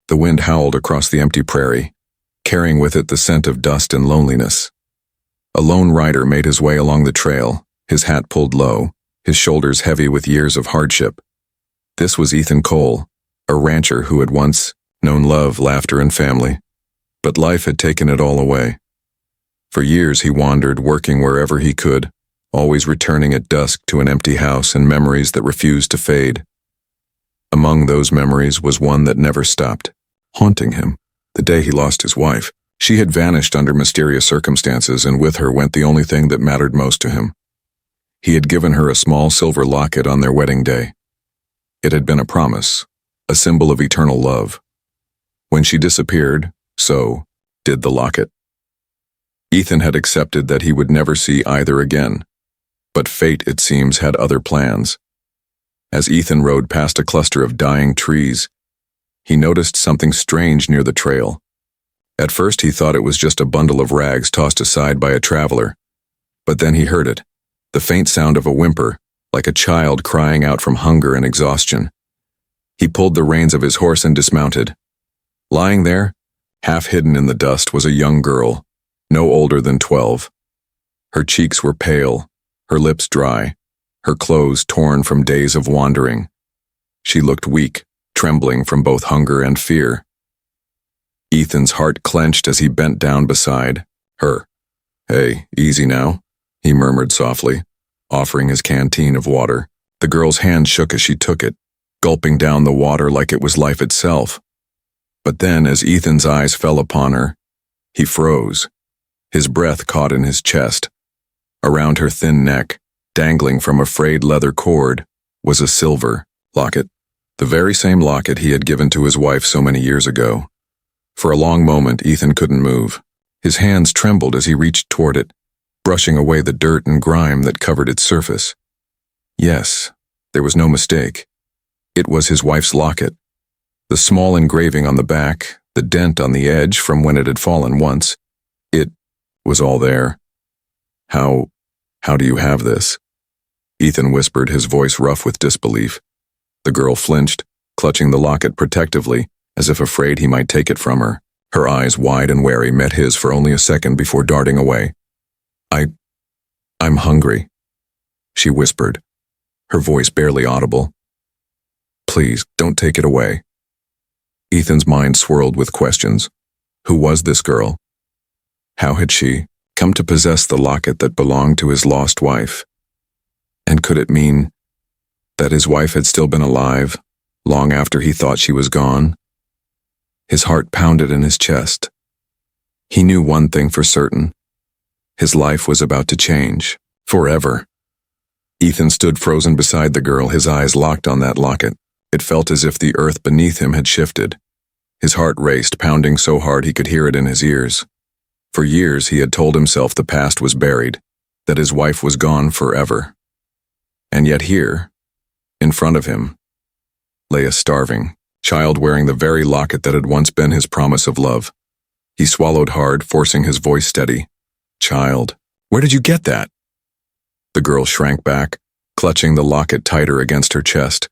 The wind howled across the empty prairie, carrying with it the scent of dust and loneliness. A lone rider made his way along the trail, his hat pulled low, his shoulders heavy with years of hardship. This was Ethan Cole, a rancher who had once known love, laughter, and family. But life had taken it all away. For years he wandered, working wherever he could, always returning at dusk to an empty house and memories that refused to fade. Among those memories was one that never stopped, haunting him. The day he lost his wife, she had vanished under mysterious circumstances, and with her went the only thing that mattered most to him. He had given her a small silver locket on their wedding day. It had been a promise, a symbol of eternal love. When she disappeared, so did the locket. Ethan had accepted that he would never see either again, but fate, it seems, had other plans. As Ethan rode past a cluster of dying trees, he noticed something strange near the trail. At first he thought it was just a bundle of rags tossed aside by a traveler, but then he heard it, the faint sound of a whimper, like a child crying out from hunger and exhaustion. He pulled the reins of his horse and dismounted. Lying there, half hidden in the dust, was a young girl, no older than 12. Her cheeks were pale, her lips dry, her clothes torn from days of wandering. She looked weak, trembling from both hunger and fear. Ethan's heart clenched as he bent down beside her. "Hey, easy now," he murmured softly, offering his canteen of water. The girl's hand shook as she took it, gulping down the water like it was life itself. But then, as Ethan's eyes fell upon her, he froze. His breath caught in his chest. Around her thin neck, dangling from a frayed leather cord, was a silver locket, the very same locket he had given to his wife so many years ago. For a long moment, Ethan couldn't move. His hands trembled as he reached toward it, brushing away the dirt and grime that covered its surface. Yes, there was no mistake. It was his wife's locket. The small engraving on the back, the dent on the edge from when it had fallen once, it was all there. How do you have this?" Ethan whispered, his voice rough with disbelief. The girl flinched, clutching the locket protectively, as if afraid he might take it from her. Her eyes, wide and wary, met his for only a second before darting away. I'm hungry," she whispered, her voice barely audible. "Please, don't take it away." Ethan's mind swirled with questions. Who was this girl? How had she come to possess the locket that belonged to his lost wife? And could it mean that his wife had still been alive, long after he thought she was gone? His heart pounded in his chest. He knew one thing for certain. His life was about to change, forever. Ethan stood frozen beside the girl, his eyes locked on that locket. It felt as if the earth beneath him had shifted. His heart raced, pounding so hard he could hear it in his ears. For years he had told himself the past was buried, that his wife was gone forever. And yet here, in front of him, lay a starving child wearing the very locket that had once been his promise of love. He swallowed hard, forcing his voice steady. "Child, where did you get that?" The girl shrank back, clutching the locket tighter against her chest.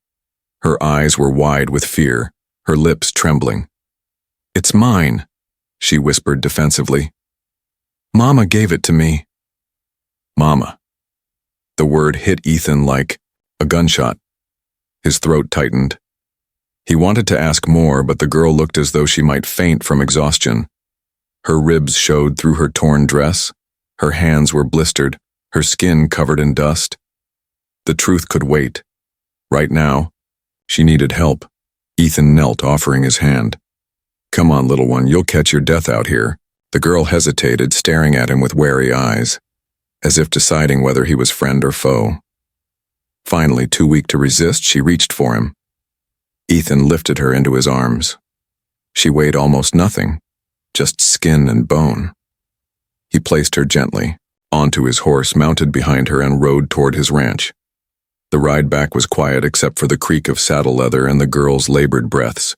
Her eyes were wide with fear, her lips trembling. "It's mine," she whispered defensively. "Mama gave it to me." Mama. The word hit Ethan like a gunshot. His throat tightened. He wanted to ask more, but the girl looked as though she might faint from exhaustion. Her ribs showed through her torn dress. Her hands were blistered, her skin covered in dust. The truth could wait. Right now, she needed help. Ethan knelt, offering his hand. "Come on, little one, you'll catch your death out here." The girl hesitated, staring at him with wary eyes, as if deciding whether he was friend or foe. Finally, too weak to resist, she reached for him. Ethan lifted her into his arms. She weighed almost nothing, just skin and bone. He placed her gently onto his horse, mounted behind her, and rode toward his ranch. The ride back was quiet except for the creak of saddle leather and the girl's labored breaths.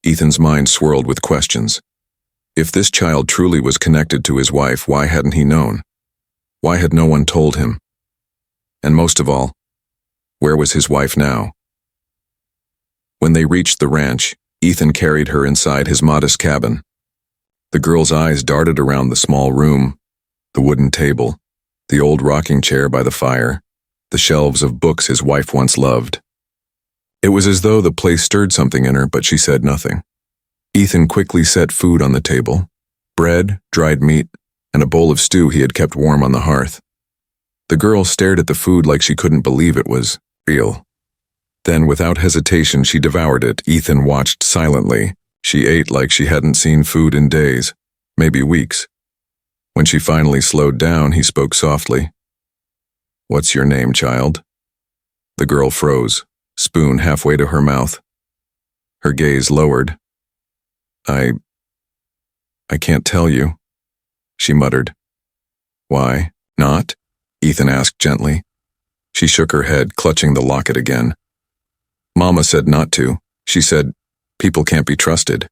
Ethan's mind swirled with questions. If this child truly was connected to his wife, why hadn't he known? Why had no one told him? And most of all, where was his wife now? When they reached the ranch, Ethan carried her inside his modest cabin. The girl's eyes darted around the small room, the wooden table, the old rocking chair by the fire, the shelves of books his wife once loved. It was as though the place stirred something in her, but she said nothing. Ethan quickly set food on the table, bread, dried meat, and a bowl of stew he had kept warm on the hearth. The girl stared at the food like she couldn't believe it was real. Then, without hesitation, she devoured it. Ethan watched silently. She ate like she hadn't seen food in days, maybe weeks. When she finally slowed down, he spoke softly. "What's your name, child?" The girl froze, spoon halfway to her mouth. Her gaze lowered. I can't tell you," she muttered. "Why not?" Ethan asked gently. She shook her head, clutching the locket again. "Mama said not to. She said, people can't be trusted."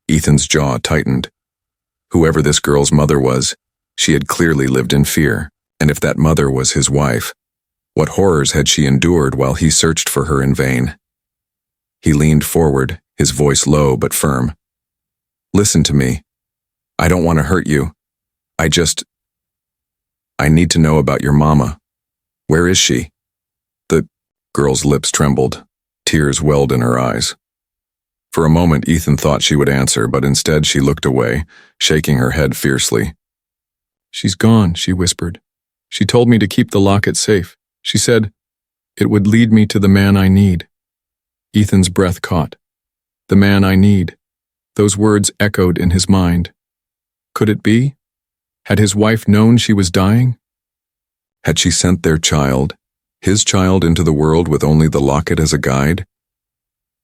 Ethan's jaw tightened. Whoever this girl's mother was, she had clearly lived in fear, and if that mother was his wife, what horrors had she endured while he searched for her in vain? He leaned forward, his voice low but firm. "Listen to me. I don't want to hurt you. I need to know about your mama. Where is she?" The girl's lips trembled. Tears welled in her eyes. For a moment, Ethan thought she would answer, but instead she looked away, shaking her head fiercely. "She's gone," she whispered. "She told me to keep the locket safe. She said it would lead me to the man I need." Ethan's breath caught. The man I need. Those words echoed in his mind. Could it be? Had his wife known she was dying? Had she sent their child, his child, into the world with only the locket as a guide?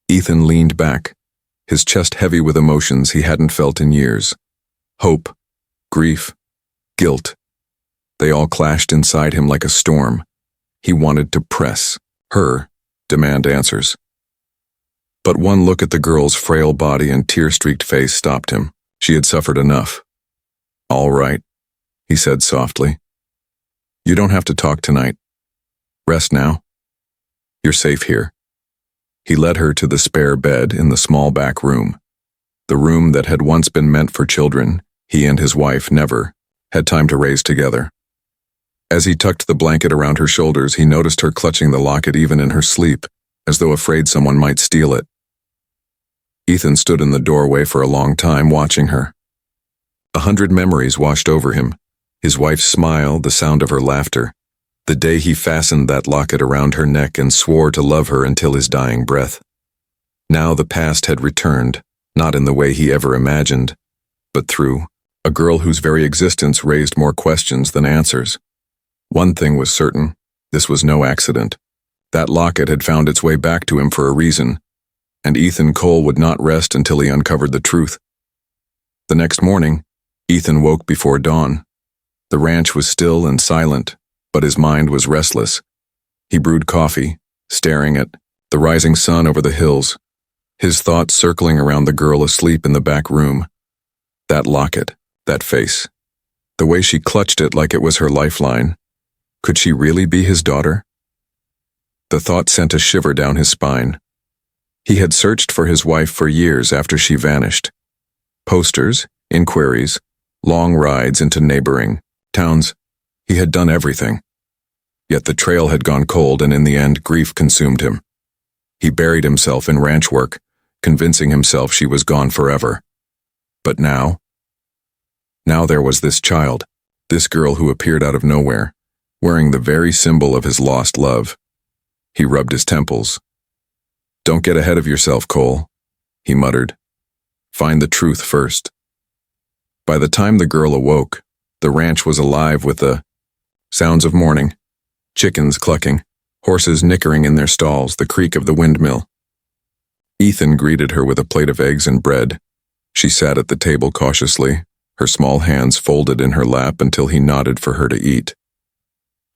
Ethan leaned back, his chest heavy with emotions he hadn't felt in years. Hope, grief, guilt. They all clashed inside him like a storm. He wanted to press her, demand answers. But one look at the girl's frail body and tear-streaked face stopped him. She had suffered enough. "All right," he said softly. "You don't have to talk tonight. Rest now. You're safe here." He led her to the spare bed in the small back room. The room that had once been meant for children, he and his wife never had time to raise together. As he tucked the blanket around her shoulders, he noticed her clutching the locket even in her sleep, as though afraid someone might steal it. Ethan stood in the doorway for a long time, watching her. 100 memories washed over him. His wife's smile, the sound of her laughter. The day he fastened that locket around her neck and swore to love her until his dying breath. Now the past had returned, not in the way he ever imagined, but through a girl whose very existence raised more questions than answers. One thing was certain, this was no accident. That locket had found its way back to him for a reason, and Ethan Cole would not rest until he uncovered the truth. The next morning, Ethan woke before dawn. The ranch was still and silent, but his mind was restless. He brewed coffee, staring at the rising sun over the hills, his thoughts circling around the girl asleep in the back room. That locket, that face, the way she clutched it like it was her lifeline. Could she really be his daughter? The thought sent a shiver down his spine. He had searched for his wife for years after she vanished. Posters, inquiries, long rides into neighboring towns. He had done everything. Yet the trail had gone cold, and in the end, grief consumed him. He buried himself in ranch work, convincing himself she was gone forever. But now there was this child, this girl who appeared out of nowhere, wearing the very symbol of his lost love. He rubbed his temples. "Don't get ahead of yourself, Cole," he muttered. "Find the truth first." By the time the girl awoke, the ranch was alive with the sounds of morning, chickens clucking, horses nickering in their stalls, the creak of the windmill. Ethan greeted her with a plate of eggs and bread. She sat at the table cautiously, her small hands folded in her lap until he nodded for her to eat.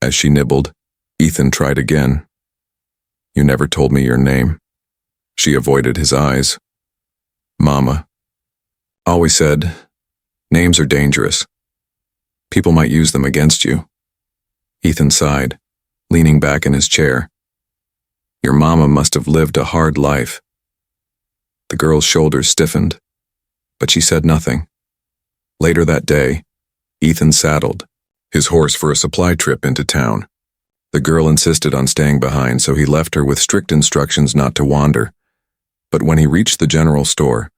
As she nibbled, Ethan tried again. "You never told me your name." She avoided his eyes. "Mama. Always said, names are dangerous. People might use them against you." Ethan sighed, leaning back in his chair. "Your mama must have lived a hard life." The girl's shoulders stiffened, but she said nothing. Later that day, Ethan saddled his horse for a supply trip into town. The girl insisted on staying behind, so he left her with strict instructions not to wander. But when he reached the general store,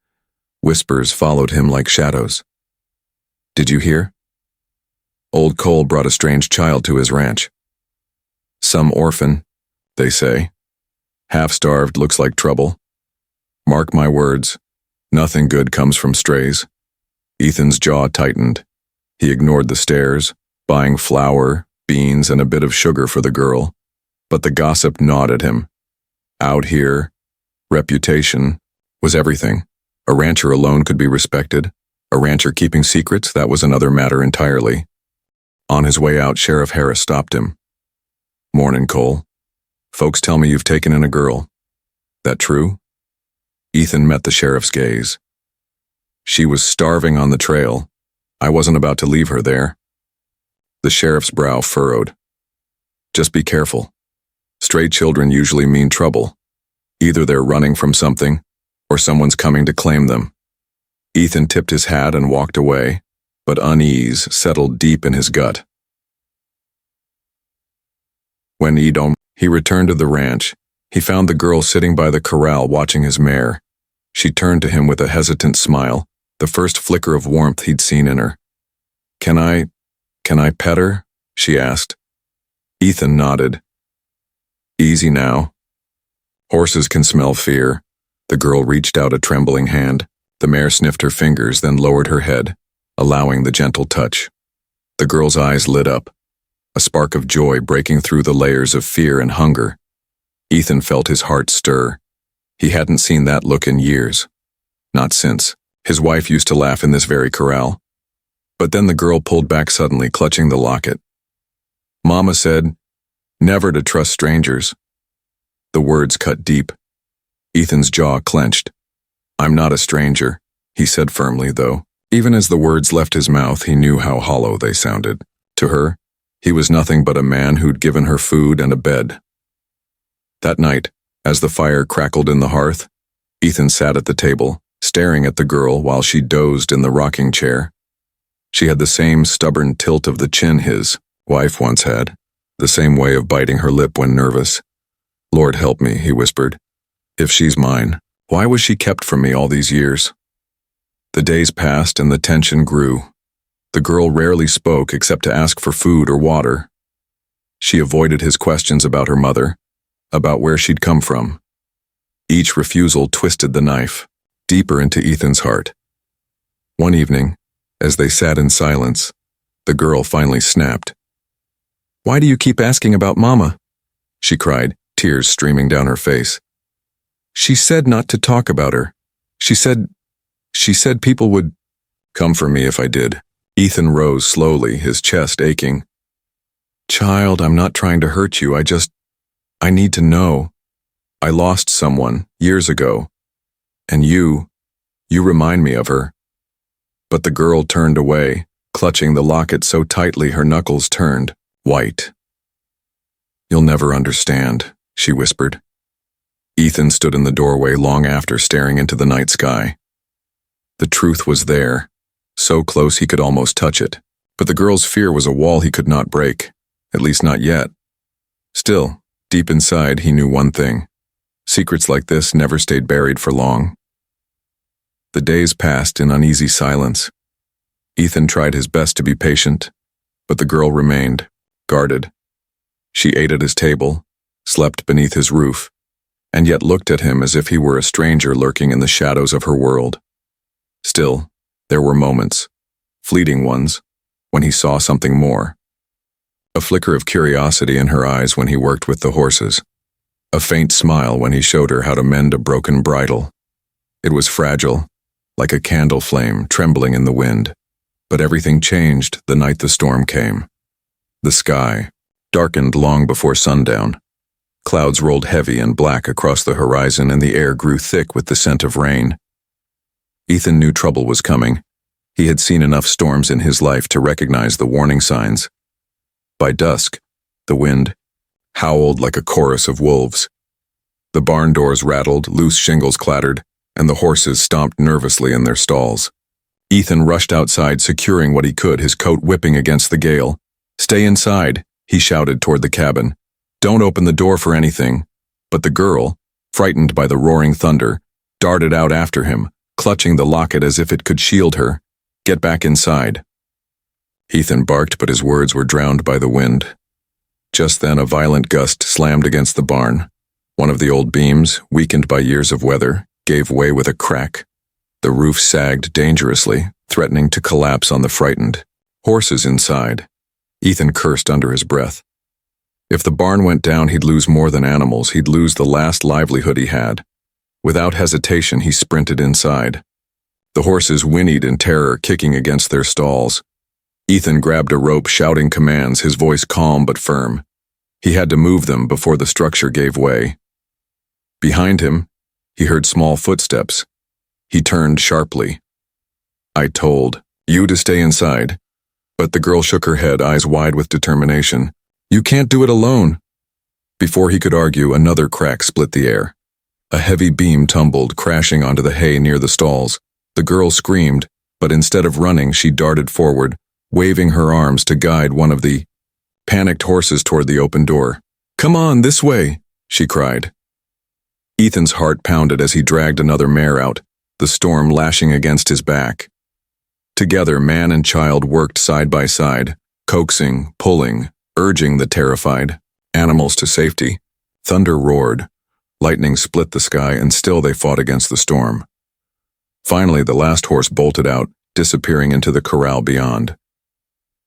whispers followed him like shadows. "Did you hear? Old Cole brought a strange child to his ranch. Some orphan, they say. Half-starved, looks like trouble. Mark my words, nothing good comes from strays." Ethan's jaw tightened. He ignored the stares, buying flour, beans, and a bit of sugar for the girl. But the gossip gnawed at him. Out here, reputation was everything. A rancher alone could be respected. A rancher keeping secrets, that was another matter entirely. On his way out, Sheriff Harris stopped him. "Mornin', Cole. Folks tell me you've taken in a girl. That true?" Ethan met the sheriff's gaze. "She was starving on the trail. I wasn't about to leave her there." The sheriff's brow furrowed. "Just be careful. Stray children usually mean trouble. Either they're running from something, or someone's coming to claim them." Ethan tipped his hat and walked away, but unease settled deep in his gut. When he returned to the ranch, he found the girl sitting by the corral watching his mare. She turned to him with a hesitant smile, the first flicker of warmth he'd seen in her. Can I pet her?" she asked. Ethan nodded. "Easy now. Horses can smell fear." The girl reached out a trembling hand. The mare sniffed her fingers, then lowered her head, allowing the gentle touch. The girl's eyes lit up, a spark of joy breaking through the layers of fear and hunger. Ethan felt his heart stir. He hadn't seen that look in years. Not since his wife used to laugh in this very corral. But then the girl pulled back suddenly, clutching the locket. "Mama said, never to trust strangers." The words cut deep. Ethan's jaw clenched. "I'm not a stranger," he said firmly, though. Even as the words left his mouth, he knew how hollow they sounded. To her, he was nothing but a man who'd given her food and a bed. That night, as the fire crackled in the hearth, Ethan sat at the table, staring at the girl while she dozed in the rocking chair. She had the same stubborn tilt of the chin his wife once had, the same way of biting her lip when nervous. "Lord help me," he whispered. "If she's mine, why was she kept from me all these years?" The days passed and the tension grew. The girl rarely spoke except to ask for food or water. She avoided his questions about her mother, about where she'd come from. Each refusal twisted the knife deeper into Ethan's heart. One evening, as they sat in silence, the girl finally snapped. "Why do you keep asking about Mama?" she cried, tears streaming down her face. "She said not to talk about her. She said people would come for me if I did." Ethan rose slowly, his chest aching. "Child, I'm not trying to hurt you. I need to know. I lost someone years ago, and you remind me of her." But the girl turned away, clutching the locket so tightly her knuckles turned white. "You'll never understand," she whispered. Ethan stood in the doorway long after, staring into the night sky. The truth was there, so close he could almost touch it, but the girl's fear was a wall he could not break, at least not yet. Still, deep inside, he knew one thing. Secrets like this never stayed buried for long. The days passed in uneasy silence. Ethan tried his best to be patient, but the girl remained, guarded. She ate at his table, slept beneath his roof, and yet looked at him as if he were a stranger lurking in the shadows of her world. Still, there were moments, fleeting ones, when he saw something more. A flicker of curiosity in her eyes when he worked with the horses. A faint smile when he showed her how to mend a broken bridle. It was fragile, like a candle flame trembling in the wind. But everything changed the night the storm came. The sky darkened long before sundown. Clouds rolled heavy and black across the horizon, and the air grew thick with the scent of rain. Ethan knew trouble was coming. He had seen enough storms in his life to recognize the warning signs. By dusk, the wind howled like a chorus of wolves. The barn doors rattled, loose shingles clattered, and the horses stomped nervously in their stalls. Ethan rushed outside, securing what he could, his coat whipping against the gale. "Stay inside," he shouted toward the cabin. "Don't open the door for anything." But the girl, frightened by the roaring thunder, darted out after him, clutching the locket as if it could shield her. "Get back inside." Ethan barked, but his words were drowned by the wind. Just then a violent gust slammed against the barn. One of the old beams, weakened by years of weather, gave way with a crack. The roof sagged dangerously, threatening to collapse on the frightened horses inside. Ethan cursed under his breath. If the barn went down, he'd lose more than animals. He'd lose the last livelihood he had. Without hesitation, he sprinted inside. The horses whinnied in terror, kicking against their stalls. Ethan grabbed a rope, shouting commands, his voice calm but firm. He had to move them before the structure gave way. Behind him, he heard small footsteps. He turned sharply. "I told you to stay inside." But the girl shook her head, eyes wide with determination. "You can't do it alone." Before he could argue, another crack split the air. A heavy beam tumbled, crashing onto the hay near the stalls. The girl screamed, but instead of running, she darted forward, waving her arms to guide one of the panicked horses toward the open door. "Come on, this way," she cried. Ethan's heart pounded as he dragged another mare out, the storm lashing against his back. Together, man and child worked side by side, coaxing, pulling, urging the terrified animals to safety. Thunder roared, lightning split the sky, and still they fought against the storm. Finally, the last horse bolted out, disappearing into the corral beyond.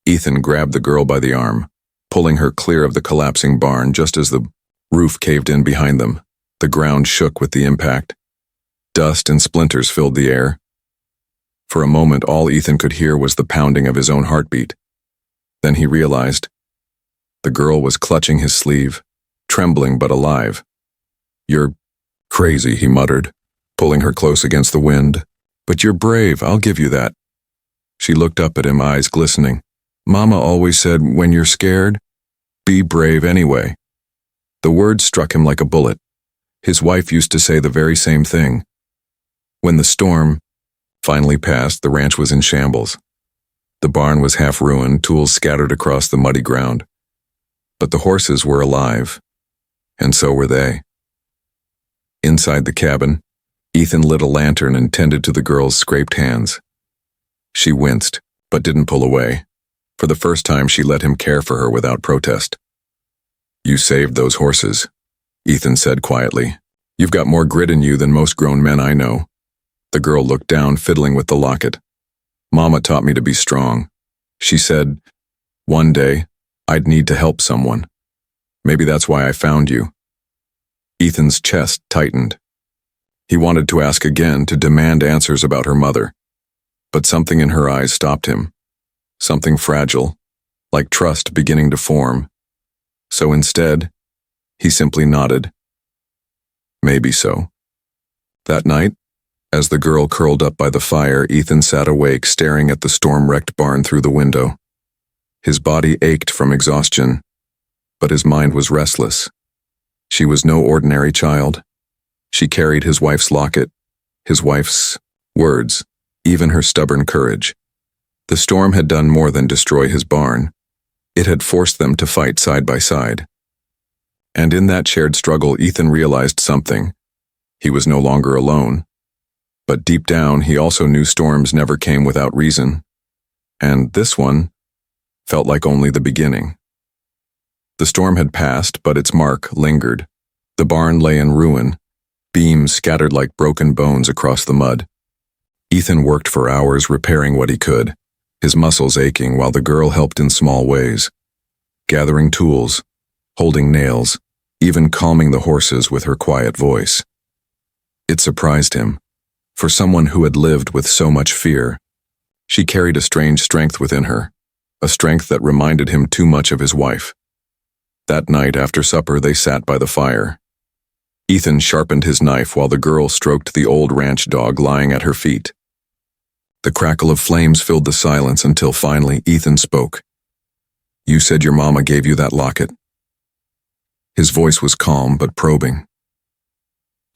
Ethan grabbed the girl by the arm, pulling her clear of the collapsing barn just as the roof caved in behind them. The ground shook with the impact. Dust and splinters filled the air. For a moment, all Ethan could hear was the pounding of his own heartbeat. Then he realized. The girl was clutching his sleeve, trembling but alive. "You're crazy," he muttered, pulling her close against the wind. "But you're brave, I'll give you that." She looked up at him, eyes glistening. "Mama always said, when you're scared, be brave anyway." The words struck him like a bullet. His wife used to say the very same thing. When the storm finally passed, the ranch was in shambles. The barn was half ruined, tools scattered across the muddy ground. But the horses were alive, and so were they. Inside the cabin, Ethan lit a lantern and tended to the girl's scraped hands. She winced, but didn't pull away. For the first time, she let him care for her without protest. "You saved those horses," Ethan said quietly. "You've got more grit in you than most grown men I know." The girl looked down, fiddling with the locket. "Mama taught me to be strong. She said, one day, I'd need to help someone. Maybe that's why I found you." Ethan's chest tightened. He wanted to ask again, to demand answers about her mother. But something in her eyes stopped him. Something fragile, like trust beginning to form. So instead, he simply nodded. Maybe so. That night, as the girl curled up by the fire, Ethan sat awake, staring at the storm-wrecked barn through the window. His body ached from exhaustion, but his mind was restless. She was no ordinary child. She carried his wife's locket, his wife's words, even her stubborn courage. The storm had done more than destroy his barn. It had forced them to fight side by side. And in that shared struggle, Ethan realized something. He was no longer alone. But deep down, he also knew storms never came without reason. And this one felt like only the beginning. The storm had passed, but its mark lingered. The barn lay in ruin, beams scattered like broken bones across the mud. Ethan worked for hours repairing what he could, his muscles aching while the girl helped in small ways, gathering tools, holding nails, even calming the horses with her quiet voice. It surprised him. For someone who had lived with so much fear, she carried a strange strength within her, a strength that reminded him too much of his wife. That night after supper, they sat by the fire. Ethan sharpened his knife while the girl stroked the old ranch dog lying at her feet. The crackle of flames filled the silence until finally Ethan spoke. "You said your mama gave you that locket." His voice was calm but probing.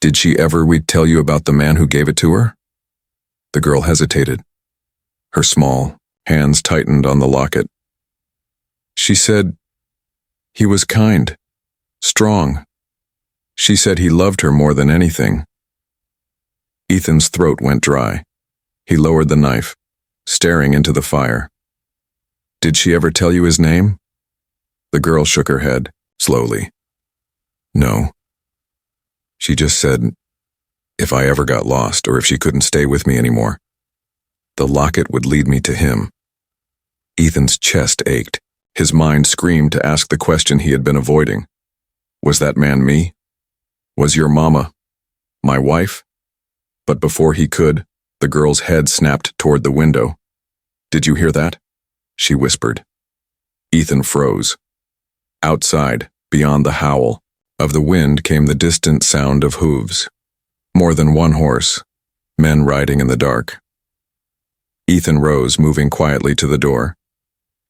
Did she ever tell you about the man who gave it to her? The girl hesitated. Her small hands tightened on the locket. She said he was kind, strong. She said he loved her more than anything. Ethan's throat went dry. He lowered the knife, staring into the fire. Did she ever tell you his name? The girl shook her head, slowly. No. She just said, if I ever got lost or if she couldn't stay with me anymore, the locket would lead me to him. Ethan's chest ached. His mind screamed to ask the question he had been avoiding. Was that man me? Was your mama my wife? But before he could, the girl's head snapped toward the window. Did you hear that? She whispered. Ethan froze. Outside, beyond the howl of the wind, came the distant sound of hooves. More than one horse, men riding in the dark. Ethan rose, moving quietly to the door.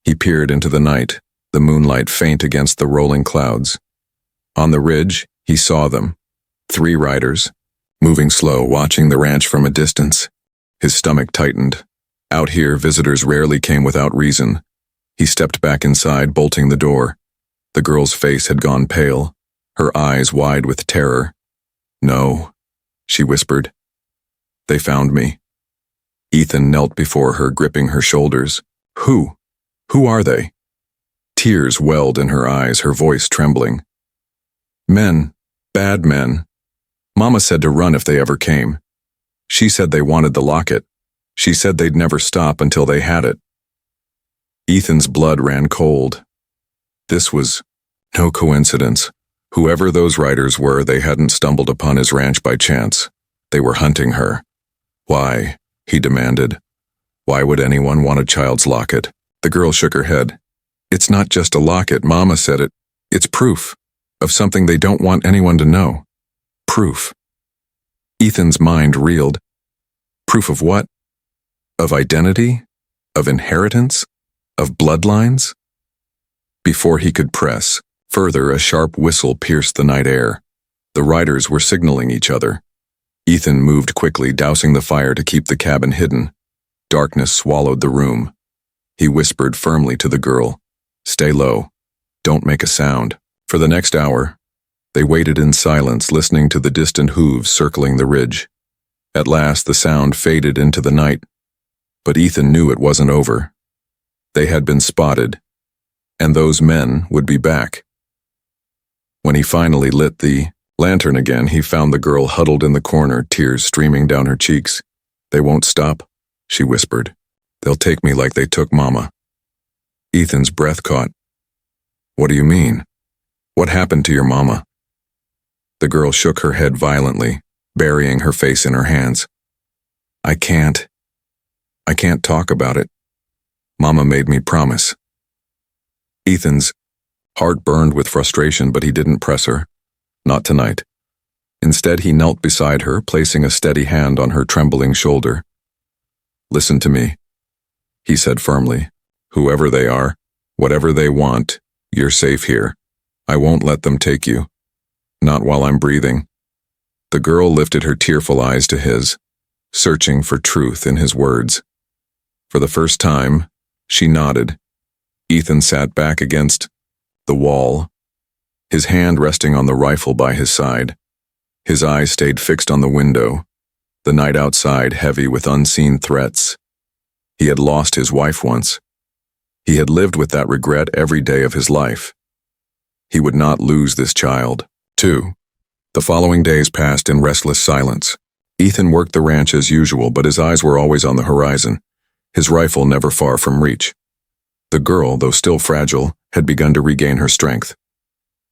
He peered into the night, the moonlight faint against the rolling clouds. On the ridge, he saw them, 3 riders, moving slow, watching the ranch from a distance. His stomach tightened. Out here, visitors rarely came without reason. He stepped back inside, bolting the door. The girl's face had gone pale, her eyes wide with terror. No, she whispered. They found me. Ethan knelt before her, gripping her shoulders. Who? Who are they? Tears welled in her eyes, her voice trembling. Men, bad men. Mama said to run if they ever came. She said they wanted the locket. She said they'd never stop until they had it. Ethan's blood ran cold. This was no coincidence. Whoever those riders were, they hadn't stumbled upon his ranch by chance. They were hunting her. Why? He demanded. Why would anyone want a child's locket? The girl shook her head. It's not just a locket, Mama said it. It's proof of something they don't want anyone to know. Proof. Ethan's mind reeled. Proof of what? Of identity? Of inheritance? Of bloodlines? Before he could press further, a sharp whistle pierced the night air. The riders were signaling each other. Ethan moved quickly, dousing the fire to keep the cabin hidden. Darkness swallowed the room. He whispered firmly to the girl, "Stay low. Don't make a sound." For the next hour, they waited in silence, listening to the distant hooves circling the ridge. At last, the sound faded into the night, but Ethan knew it wasn't over. They had been spotted, and those men would be back. When he finally lit the lantern again, he found the girl huddled in the corner, tears streaming down her cheeks. "They won't stop," she whispered. "They'll take me like they took Mama." Ethan's breath caught. "What do you mean? What happened to your mama?" The girl shook her head violently, burying her face in her hands. I can't talk about it. Mama made me promise." Ethan's heart burned with frustration, but he didn't press her. Not tonight. Instead, he knelt beside her, placing a steady hand on her trembling shoulder. "Listen to me," he said firmly. "Whoever they are, whatever they want, you're safe here. I won't let them take you. Not while I'm breathing." The girl lifted her tearful eyes to his, searching for truth in his words. For the first time, she nodded. Ethan sat back against the wall, his hand resting on the rifle by his side. His eyes stayed fixed on the window, the night outside heavy with unseen threats. He had lost his wife once. He had lived with that regret every day of his life. He would not lose this child, too. The following days passed in restless silence. Ethan worked the ranch as usual, but his eyes were always on the horizon, his rifle never far from reach. The girl, though still fragile, had begun to regain her strength.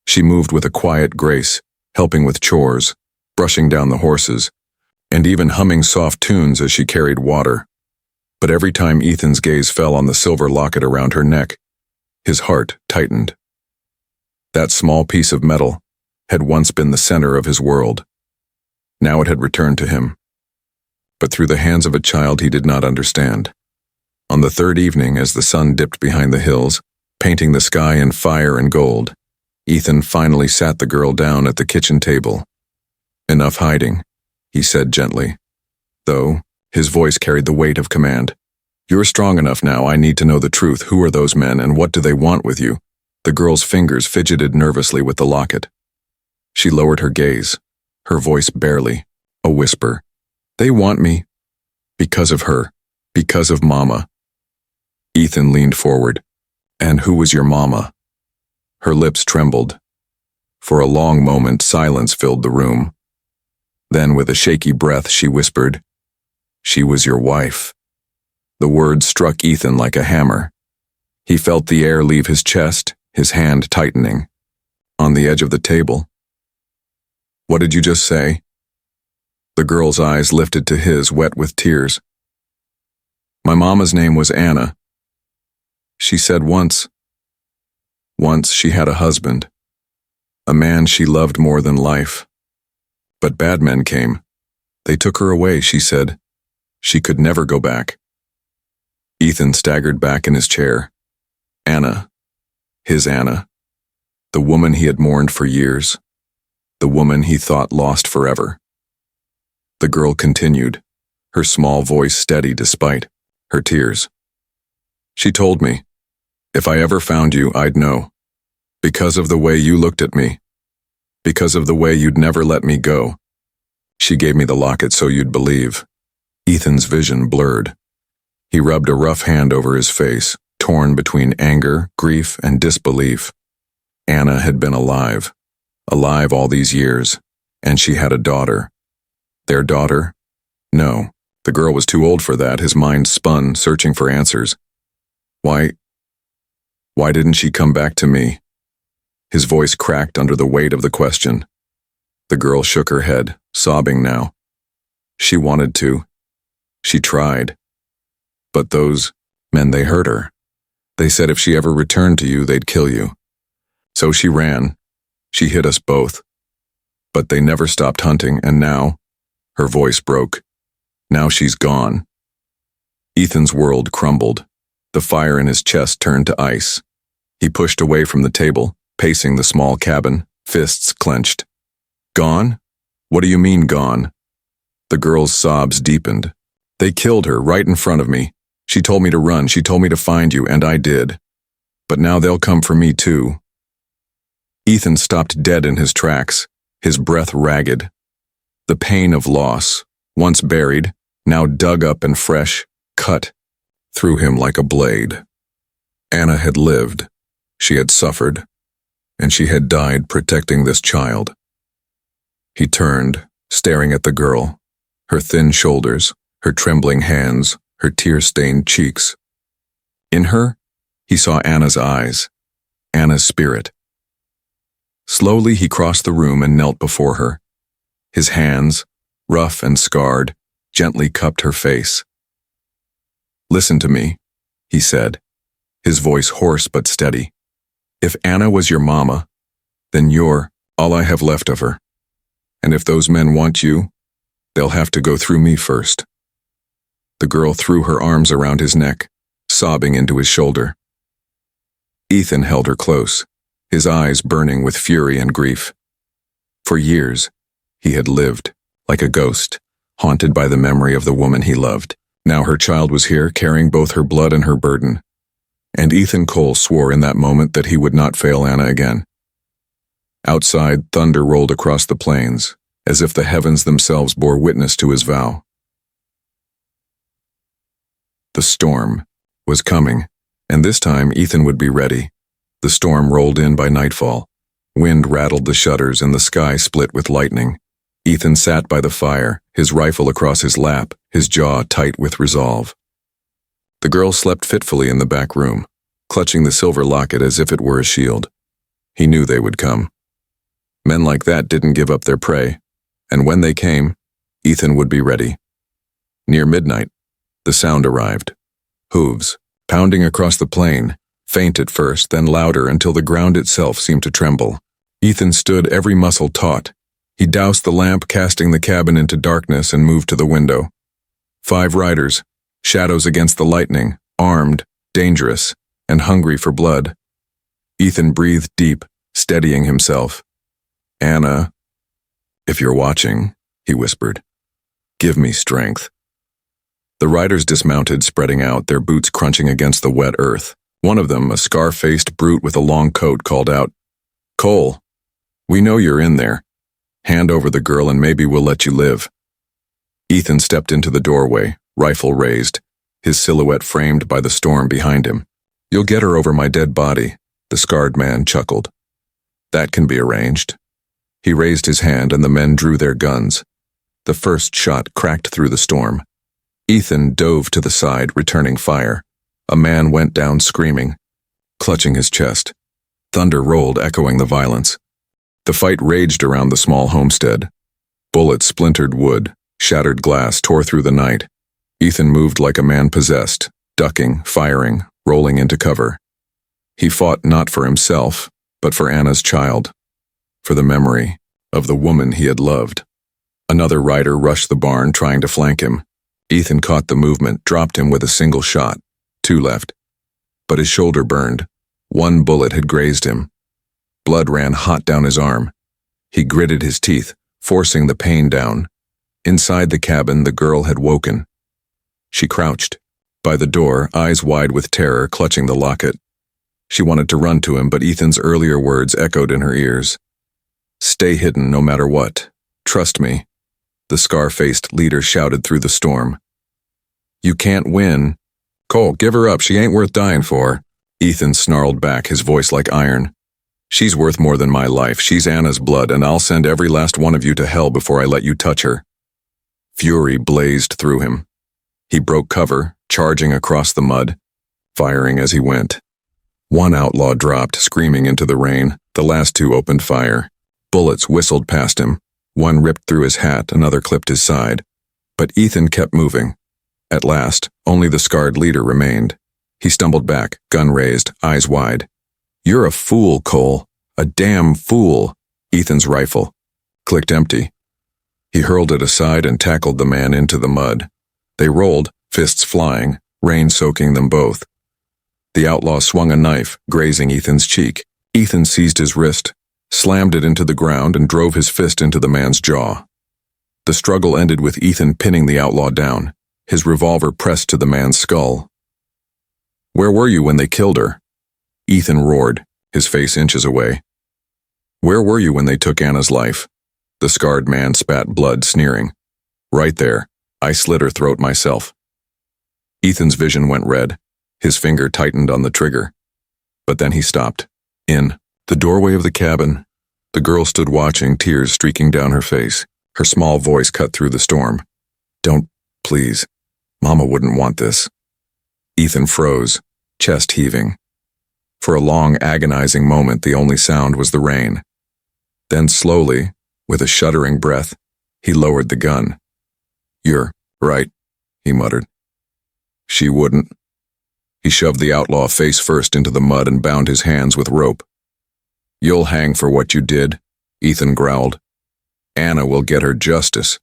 She moved with a quiet grace, helping with chores, brushing down the horses, and even humming soft tunes as she carried water. But every time Ethan's gaze fell on the silver locket around her neck, his heart tightened. That small piece of metal had once been the center of his world. Now it had returned to him, but through the hands of a child he did not understand. On the third evening, as the sun dipped behind the hills, painting the sky in fire and gold, Ethan finally sat the girl down at the kitchen table. Enough hiding, he said gently, though his voice carried the weight of command. You're strong enough now. I need to know the truth. Who are those men and what do they want with you? The girl's fingers fidgeted nervously with the locket. She lowered her gaze, her voice barely a whisper. They want me. Because of her. Because of Mama. Ethan leaned forward. And who was your mama? Her lips trembled. For a long moment, silence filled the room. Then, with a shaky breath, she whispered, She was your wife. The words struck Ethan like a hammer. He felt the air leave his chest, his hand tightening. On the edge of the table. What did you just say? The girl's eyes lifted to his, wet with tears. My mama's name was Anna. She said once she had a husband, a man she loved more than life. But bad men came. They took her away, she said. She could never go back. Ethan staggered back in his chair. Anna. His Anna. The woman he had mourned for years. The woman he thought lost forever. The girl continued, her small voice steady despite her tears. She told me, if I ever found you, I'd know. Because of the way you looked at me. Because of the way you'd never let me go. She gave me the locket so you'd believe. Ethan's vision blurred. He rubbed a rough hand over his face, torn between anger, grief, and disbelief. Anna had been alive all these years, and she had a daughter. Their daughter? No, the girl was too old for that. His mind spun, searching for answers. Why didn't she come back to me? His voice cracked under the weight of the question. The girl shook her head, sobbing now. She wanted to. She tried. But those men, they hurt her. They said if she ever returned to you, they'd kill you. So she ran. She hit us both. But they never stopped hunting, and now, her voice broke. Now she's gone. Ethan's world crumbled. The fire in his chest turned to ice. He pushed away from the table, pacing the small cabin, fists clenched. Gone? What do you mean gone? The girl's sobs deepened. They killed her right in front of me. She told me to run. She told me to find you, and I did. But now they'll come for me too. Ethan stopped dead in his tracks, his breath ragged. The pain of loss, once buried, now dug up and fresh, cut through him like a blade. Anna had lived. She had suffered. And she had died protecting this child. He turned, staring at the girl, her thin shoulders, her trembling hands, her tear-stained cheeks. In her, he saw Anna's eyes, Anna's spirit. Slowly he crossed the room and knelt before her. His hands, rough and scarred, gently cupped her face. Listen to me, he said, his voice hoarse but steady. If Anna was your mama, then you're all I have left of her. And if those men want you, they'll have to go through me first. The girl threw her arms around his neck, sobbing into his shoulder. Ethan held her close, his eyes burning with fury and grief. For years, he had lived, like a ghost, haunted by the memory of the woman he loved. Now her child was here, carrying both her blood and her burden. And Ethan Cole swore in that moment that he would not fail Anna again. Outside, thunder rolled across the plains, as if the heavens themselves bore witness to his vow. The storm was coming, and this time Ethan would be ready. The storm rolled in by nightfall. Wind rattled the shutters and the sky split with lightning. Ethan sat by the fire, his rifle across his lap, his jaw tight with resolve. The girl slept fitfully in the back room, clutching the silver locket as if it were a shield. He knew they would come. Men like that didn't give up their prey, and when they came, Ethan would be ready. Near midnight, the sound arrived. Hooves, pounding across the plain, faint at first, then louder until the ground itself seemed to tremble. Ethan stood, every muscle taut. He doused the lamp, casting the cabin into darkness, and moved to the window. 5 riders, shadows against the lightning, armed, dangerous, and hungry for blood. Ethan breathed deep, steadying himself. Anna. If you're watching, he whispered, give me strength. The riders dismounted, spreading out, their boots crunching against the wet earth. One of them, a scar-faced brute with a long coat, called out, Cole, we know you're in there. Hand over the girl and maybe we'll let you live. Ethan stepped into the doorway, rifle raised, his silhouette framed by the storm behind him. You'll get her over my dead body, the scarred man chuckled. That can be arranged. He raised his hand and the men drew their guns. The first shot cracked through the storm. Ethan dove to the side, returning fire. A man went down screaming, clutching his chest. Thunder rolled, echoing the violence. The fight raged around the small homestead. Bullets splintered wood, shattered glass tore through the night. Ethan moved like a man possessed, ducking, firing, rolling into cover. He fought not for himself, but for Anna's child, for the memory of the woman he had loved. Another rider rushed the barn, trying to flank him. Ethan caught the movement, dropped him with a single shot. 2 left. But his shoulder burned. 1 bullet had grazed him. Blood ran hot down his arm. He gritted his teeth, forcing the pain down. Inside the cabin, the girl had woken. She crouched by the door, eyes wide with terror, clutching the locket. She wanted to run to him, but Ethan's earlier words echoed in her ears. Stay hidden no matter what. Trust me, the scar-faced leader shouted through the storm. You can't win. Cole, give her up, she ain't worth dying for. Ethan snarled back, his voice like iron. She's worth more than my life. She's Anna's blood, and I'll send every last one of you to hell before I let you touch her. Fury blazed through him. He broke cover, charging across the mud, firing as he went. 1 outlaw dropped, screaming into the rain. The last 2 opened fire. Bullets whistled past him. 1 ripped through his hat, another clipped his side. But Ethan kept moving. At last, only the scarred leader remained. He stumbled back, gun raised, eyes wide. You're a fool, Cole. A damn fool. Ethan's rifle clicked empty. He hurled it aside and tackled the man into the mud. They rolled, fists flying, rain soaking them both. The outlaw swung a knife, grazing Ethan's cheek. Ethan seized his wrist, slammed it into the ground, and drove his fist into the man's jaw. The struggle ended with Ethan pinning the outlaw down, his revolver pressed to the man's skull. Where were you when they killed her? Ethan roared, his face inches away. Where were you when they took Anna's life? The scarred man spat blood, sneering. Right there. I slit her throat myself. Ethan's vision went red. His finger tightened on the trigger. But then he stopped. In the doorway of the cabin, the girl stood watching, tears streaking down her face. Her small voice cut through the storm. Don't, please. Mama wouldn't want this. Ethan froze, chest heaving. For a long, agonizing moment, the only sound was the rain. Then slowly, with a shuddering breath, he lowered the gun. You're right, he muttered. She wouldn't. He shoved the outlaw face first into the mud and bound his hands with rope. You'll hang for what you did, Ethan growled. Anna will get her justice.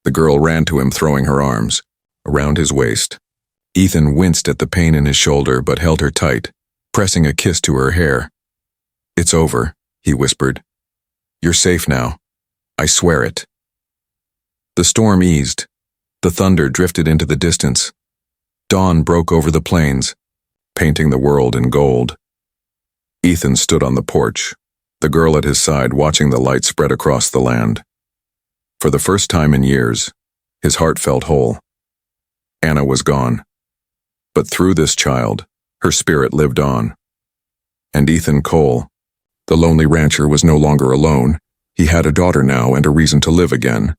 The girl ran to him, throwing her arms around his waist. Ethan winced at the pain in his shoulder, but held her tight, pressing a kiss to her hair. It's over, he whispered. You're safe now. I swear it. The storm eased. The thunder drifted into the distance. Dawn broke over the plains, painting the world in gold. Ethan stood on the porch, the girl at his side, watching the light spread across the land. For the first time in years, his heart felt whole. Anna was gone. But through this child, her spirit lived on. And Ethan Cole, the lonely rancher, was no longer alone. He had a daughter now and a reason to live again.